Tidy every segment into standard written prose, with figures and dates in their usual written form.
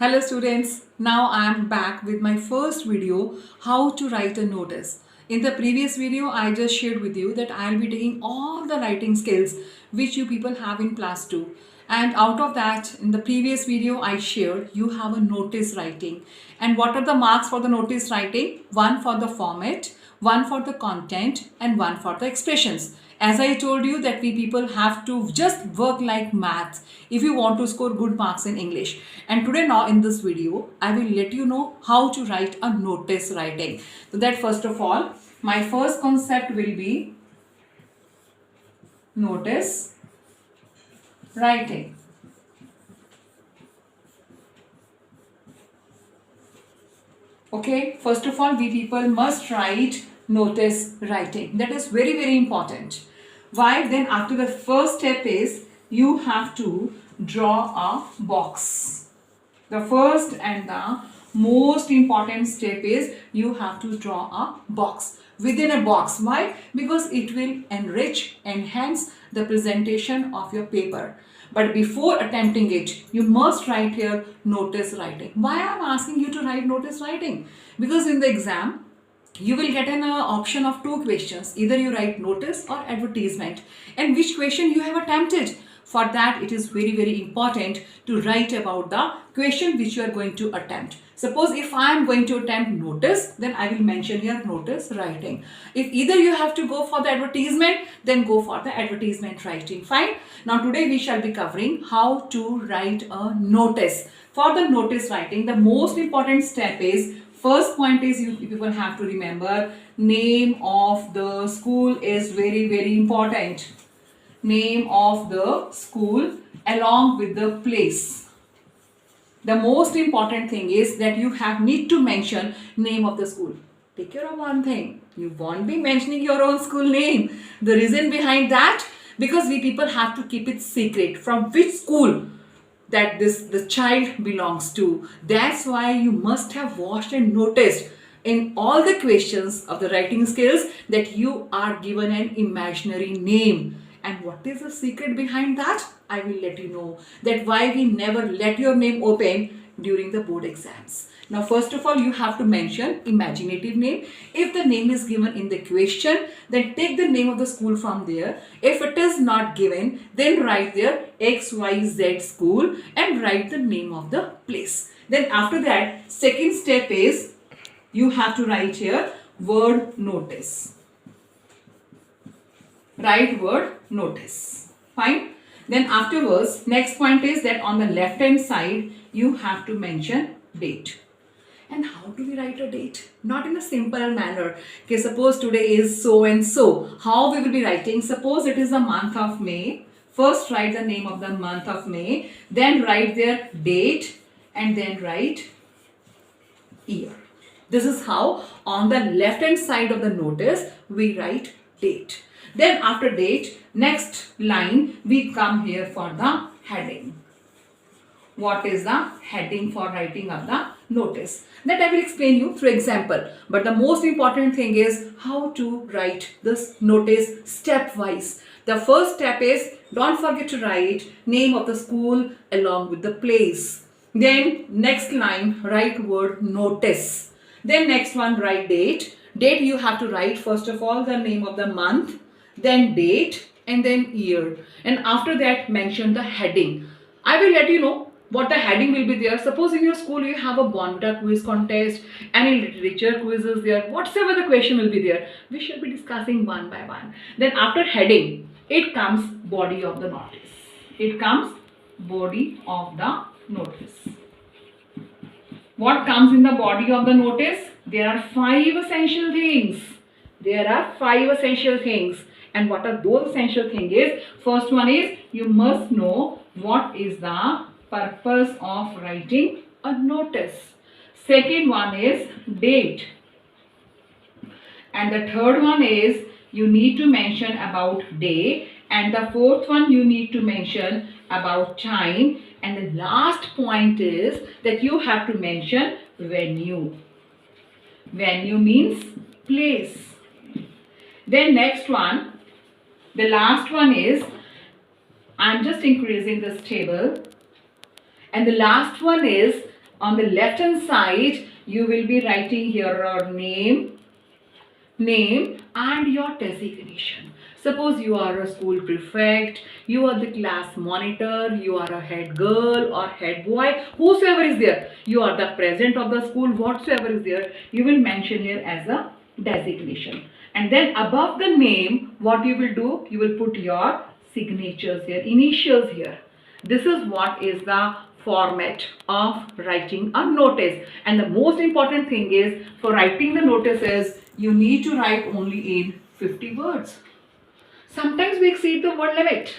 Hello students, now I am back with my first video, how to write a notice. In the previous video, I just shared with you that I will be taking all the writing skills which you people have in class 2. And out of that, in the previous video I shared, you have a notice writing. And what are the marks for the notice writing? One for the format, one for the content and one for the expressions. As I told you that we people have to just work like maths if you want to score good marks in English. And today now in this video, I will let you know how to write a notice writing. So that first of all, my first concept will be notice writing. Okay, first of all, we people must write notice writing. That is very, very important. Why? Then after the first step is you have to draw a box. The first and the most important step is you have to draw a box. Within a box. Why? Because it will enrich, enhance the presentation of your paper. But before attempting it, you must write here notice writing. Why I am asking you to write notice writing? Because in the exam, you will get an option of two questions. Either you write notice or advertisement. And which question you have attempted. For that, it is very, very important to write about the question which you are going to attempt. Suppose if I am going to attempt notice, then I will mention here notice writing. If either you have to go for the advertisement, then go for the advertisement writing. Fine. Now today we shall be covering how to write a notice. For the notice writing, the most important step is, first point is you people have to remember name of the school is very, very important. Name of the school along with the place. The most important thing is that you need to mention name of the school. Take care of one thing. You won't be mentioning your own school name. The reason behind that, because we people have to keep it secret from which school that the child belongs to. That's why you must have watched and noticed in all the questions of the writing skills that you are given an imaginary name. And what is the secret behind that? I will let you know that why we never let your name open during the board exams. Now, first of all, you have to mention imaginative name. If the name is given in the question, then take the name of the school from there. If it is not given, then write there XYZ school and write the name of the place. Then after that, second step is you have to write here word notice. Write word notice. Fine. Then afterwards, next point is that on the left hand side, you have to mention date. And how do we write a date? Not in a simple manner. Okay, suppose today is so and so. How we will be writing? Suppose it is the month of May. First write the name of the month of May. Then write their date and then write year. This is how on the left hand side of the notice we write date. Then after date, next line we come here for the heading. What is the heading for writing of the notice? That I will explain you through example. But the most important thing is how to write this notice stepwise. The first step is don't forget to write name of the school along with the place. Then next line write word notice. Then next one write date. Date you have to write first of all the name of the month, then date and then year. And after that mention the heading. I will let you know what the heading will be there. Suppose in your school you have a Bonvita quiz contest, any literature quiz is there, whatsoever the question will be there, we shall be discussing one by one. Then after heading, it comes body of the notice. It comes body of the notice. What comes in the body of the notice? There are 5 essential things. There are 5 essential things. And what are those essential things is, first one is you must know what is the purpose of writing a notice. Second one is date. And the third one is you need to mention about day. And the fourth one you need to mention about time. And the last point is that you have to mention venue. Venue means place. Then next one, the last one is, I am just increasing this table. And the last one is On the left hand side, you will be writing here your name and your designation. Suppose you are a school prefect, you are the class monitor, you are a head girl or head boy, whosoever is there, you are the president of the school, whatsoever is there, you will mention here as a designation. And then above the name, what you will do, you will put your signatures here, initials here. This is what is the format of writing a notice. And the most important thing is, for writing the notices, you need to write only in 50 words. Sometimes we exceed the word limit.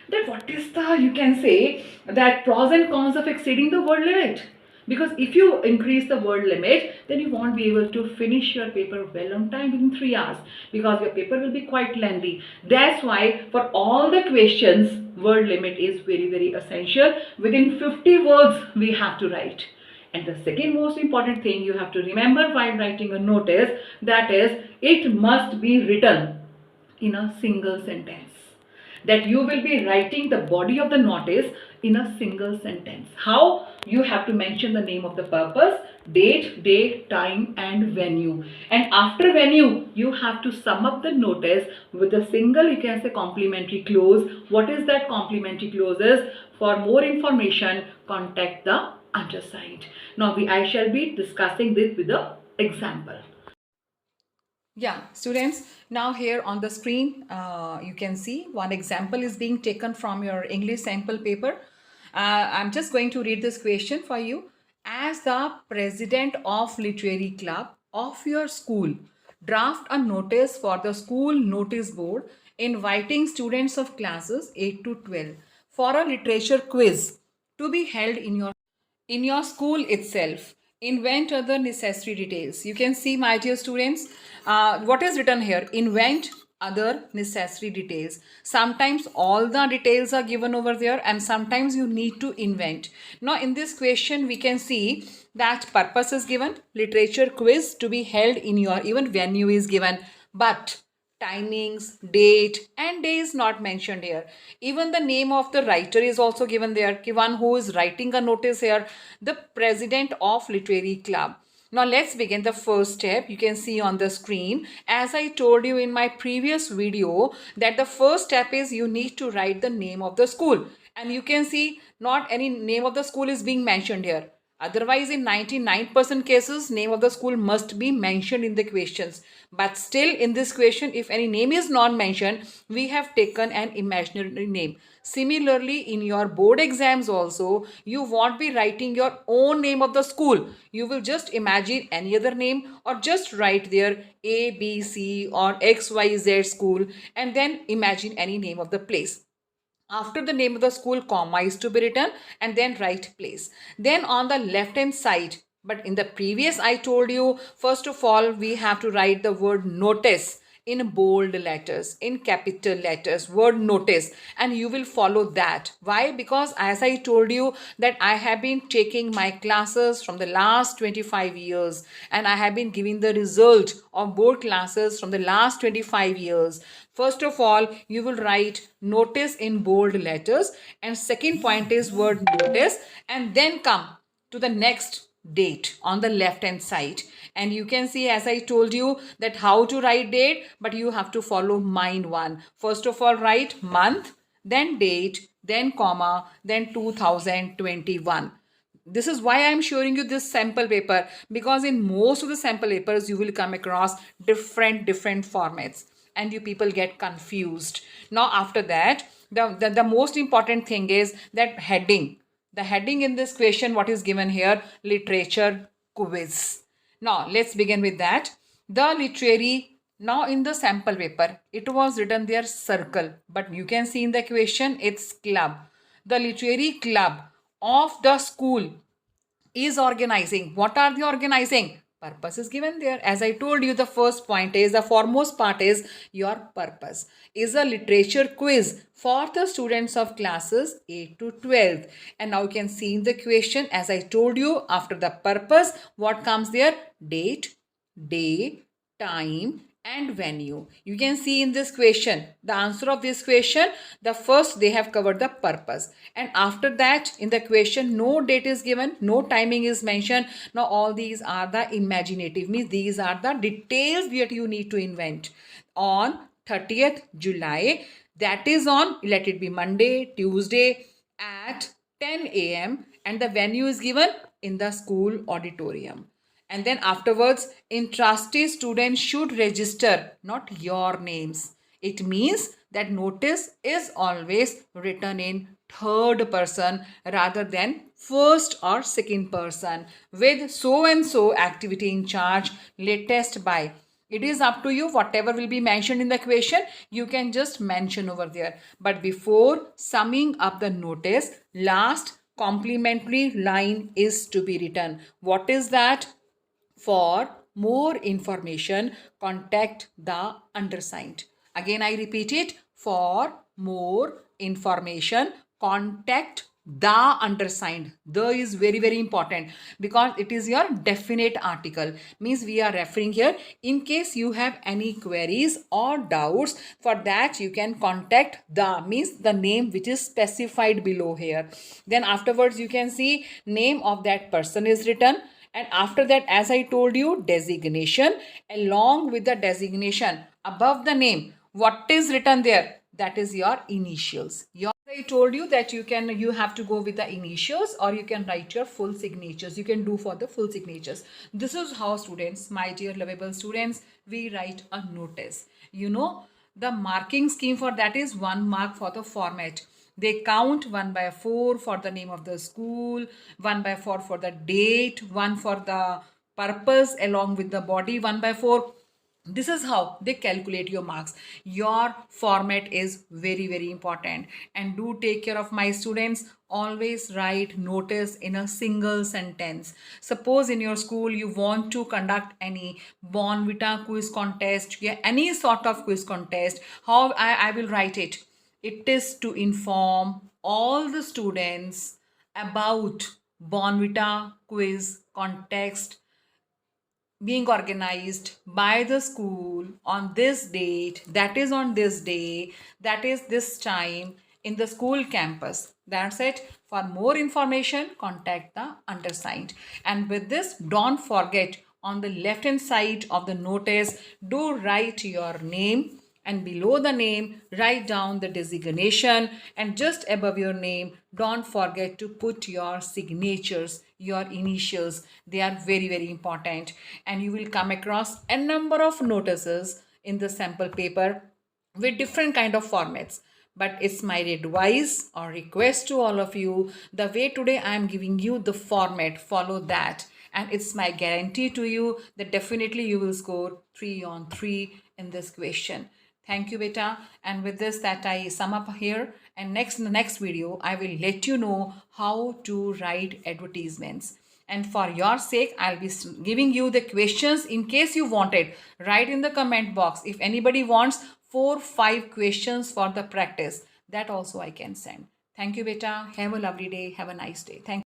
Then what is the, you can say, that pros and cons of exceeding the word limit? Because if you increase the word limit, then you won't be able to finish your paper well on time within 3 hours, because your paper will be quite lengthy. That's why for all the questions, word limit is very, very essential. Within 50 words, we have to write. And the second most important thing you have to remember while writing a notice, that is, it must be written in a single sentence. That you will be writing the body of the notice in a single sentence. How? You have to mention the name of the purpose, date, day, time and venue. And after venue, you have to sum up the notice with a single, you can say, complimentary clause. What is that complimentary clause is? For more information, contact the undersigned. Now, I shall be discussing this with the example. Yeah, students, now here on the screen, you can see one example is being taken from your English sample paper. I'm just going to read this question for you. As the president of literary club of your school, draft a notice for the school notice board inviting students of classes 8 to 12 for a literature quiz to be held in your school itself. Invent other necessary details. You can see, my dear students, what is written here. Invent other necessary details. Sometimes all the details are given over there, and sometimes you need to invent. Now in this question we can see that purpose is given, literature quiz to be held in your, even venue is given, but timings, date and day is not mentioned here. Even the name of the writer is also given there. One who is writing a notice here, the president of literary club. Now let's begin the first step. You can see on the screen, as I told you in my previous video, that the first step is you need to write the name of the school. And you can see not any name of the school is being mentioned here. Otherwise, in 99% cases, name of the school must be mentioned in the questions. But still, in this question, if any name is not mentioned, we have taken an imaginary name. Similarly, in your board exams also, you won't be writing your own name of the school. You will just imagine any other name, or just write there A, B, C or XYZ school, and then imagine any name of the place. After the name of the school, comma is to be written, and then write place. Then on the left hand side, but in the previous I told you, first of all we have to write the word notice in bold letters, in capital letters, word notice, and you will follow that. Why? Because as I told you that I have been taking my classes from the last 25 years, and I have been giving the result of board classes from the last 25 years. First of all, you will write notice in bold letters, and second point is word notice, and then come to the next date on the left hand side. And you can see, as I told you, that how to write date, but you have to follow mind one. First of all, write month, then date, then comma, then 2021. This is why I am showing you this sample paper, because in most of the sample papers you will come across different formats, and you people get confused. Now after that, the most important thing is that heading. The heading in this question, what is given here? Literature quiz. Now let's begin with that. The literary, now in the sample paper, it was written there circle, but you can see in the question it's club. The literary club of the school is organizing. What are they organizing? Purpose is given there. As I told you, the first point is, the foremost part is your purpose. Is a literature quiz for the students of classes 8 to 12. And now you can see in the question, as I told you, after the purpose, what comes there? Date, day, time and venue. You can see in this question, the answer of this question, the first they have covered the purpose, and after that in the question no date is given, no timing is mentioned. Now all these are the imaginative, means these are the details that you need to invent. On 30th July, that is on, let it be Monday, Tuesday at 10 a.m. and the venue is given in the school auditorium. And then afterwards, in trustee, students should register, not your names. It means that notice is always written in third person rather than first or second person, with so and so activity in charge, latest by. It is up to you, whatever will be mentioned in the question, you can just mention over there. But before summing up the notice, last complimentary line is to be written. What is that? For more information, contact the undersigned. Again, I repeat it. For more information, contact the undersigned. The is very, very important because it is your definite article. Means we are referring here. In case you have any queries or doubts, for that you can contact the, means the name which is specified below here. Then afterwards you can see name of that person is written. And after that, as I told you, designation, along with the designation above the name, what is written there? That is your initials. I told you that you have to go with the initials, or you can write your full signatures. You can do for the full signatures. This is how, students, my dear lovable students, we write a notice. You know, the marking scheme for that is 1 mark for the format. They count 1/4 for the name of the school, 1/4 for the date, 1 for the purpose along with the body, 1/4. This is how they calculate your marks. Your format is very, very important. And do take care of my students. Always write notice in a single sentence. Suppose in your school you want to conduct any Bonvita quiz contest, yeah, any sort of quiz contest, how I will write it. It is to inform all the students about Bonvita quiz contest being organized by the school on this date, that is on this day, that is this time in the school campus. That's it. For more information, contact the undersigned. And with this, don't forget, on the left hand side of the notice, do write your name, and below the name write down the designation, and just above your name don't forget to put your signatures, your initials. They are very, very important. And you will come across a number of notices in the sample paper with different kind of formats. But it's my advice or request to all of you, the way today I am giving you the format, follow that. And it's my guarantee to you that definitely you will score 3 on 3 in this question. Thank you, beta. And with this, that I sum up here. And in the next video, I will let you know how to write advertisements. And for your sake, I'll be giving you the questions in case you want it. Write in the comment box. If anybody wants 4-5 questions for the practice, that also I can send. Thank you, beta. Have a lovely day. Have a nice day. Thank you.